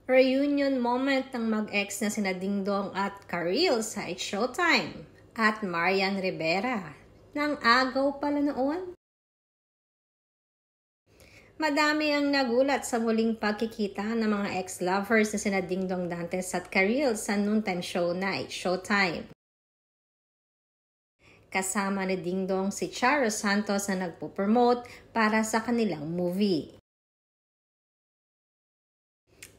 Reunion moment ng mag-ex na sina Dingdong at Karil sa It's Showtime at Marian Rivera. Nang agaw pala noon. Madami ang nagulat sa muling pagkikita ng mga ex-lovers na sina Dingdong Dantes at Karil sa noontime show na It's Showtime. Kasama ni Dingdong si Charo Santos na nagpo-promote para sa kanilang movie.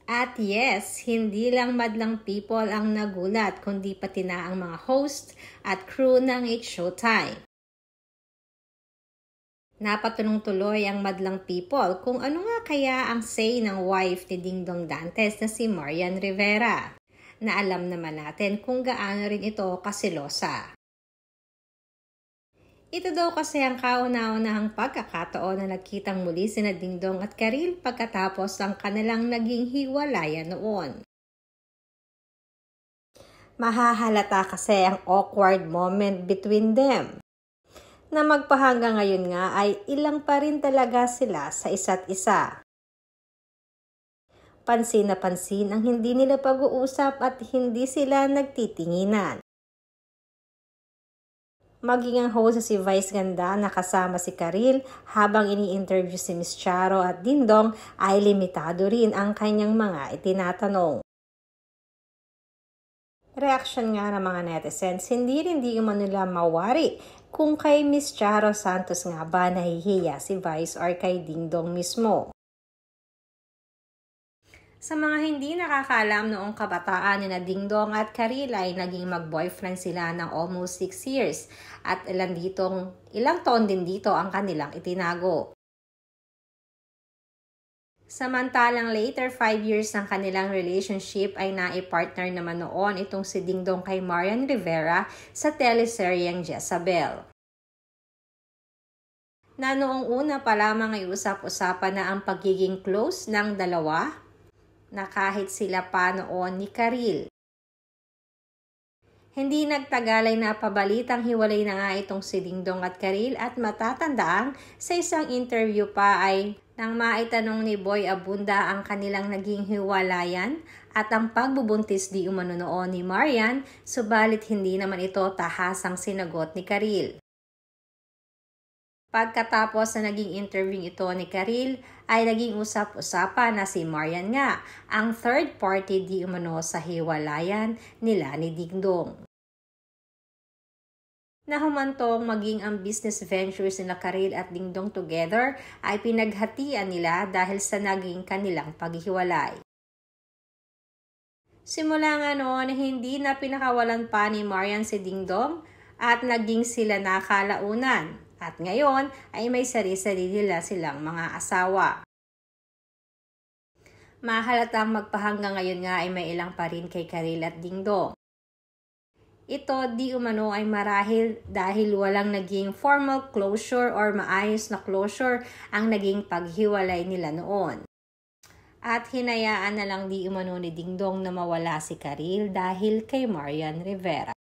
At yes, hindi lang madlang people ang nagulat kundi pati na ang mga host at crew ng It's Showtime. Napatanong-tuloy ang madlang people kung ano nga kaya ang say ng wife ni Dingdong Dantes na si Marian Rivera, na alam naman natin kung gaano rin ito kasilosa. Ito daw kasi ang kauna-unahang pagkakataon na nagkitang muli sina Dingdong at Karil pagkatapos ang kanilang naging hiwalayan noon. Mahahalata kasi ang awkward moment between them, na magpahanggang ngayon nga ay ilang pa rin talaga sila sa isa't isa. Pansin na pansin ang hindi nila pag-uusap at hindi sila nagtitinginan. Maging ang host si Vice Ganda na kasama si Karil habang ini-interview si Miss Charo at Dingdong ay limitado rin ang kanyang mga itinatanong. Reaksyon nga ng mga netizens, hindi rin di nila mawari kung kay Miss Charo Santos nga ba nahihiya si Vice or kay Dingdong mismo. Sa mga hindi nakakaalam, noong kabataan ni na Dingdong at Karil ay naging mag-boyfriend sila ng almost 6 years at ilang taon din dito ang kanilang itinago. Samantalang later 5 years ng kanilang relationship ay naipartner naman noon itong si Dingdong kay Marian Rivera sa teleseryeng Jezabel. Na noong una pa lamang ay usap-usapan na ang pagiging close ng dalawa, na kahit sila pa noon ni Karil. Hindi nagtagal ay napabalitang hiwalay na nga itong si Dingdong at Karil at matatandaang sa isang interview pa ay nang maitanong ni Boy Abunda ang kanilang naging hiwalayan at ang pagbubuntis di umano noon ni Marian, subalit hindi naman ito tahasang sinagot ni Karil. Pagkatapos na naging interview ito ni Karil, ay naging usap-usapan na si Marian nga ang third party di umano sa hiwalayan nila ni Dingdong. Nahumantong maging ang business ventures nila Karil at Dingdong together ay pinaghatian nila dahil sa naging kanilang paghihiwalay. Simula nga noon, hindi na pinakawalan pa ni Marian si Dingdong at naging sila nakalaunan. At ngayon ay may sari-sari nila silang mga asawa. Mahalatang magpahanggang ngayon nga ay may ilang pa rin kay Karil at Dingdong. Ito di umano ay marahil dahil walang naging formal closure or maayos na closure ang naging paghiwalay nila noon. At hinayaan na lang di umano ni Dingdong na mawala si Karil dahil kay Marian Rivera.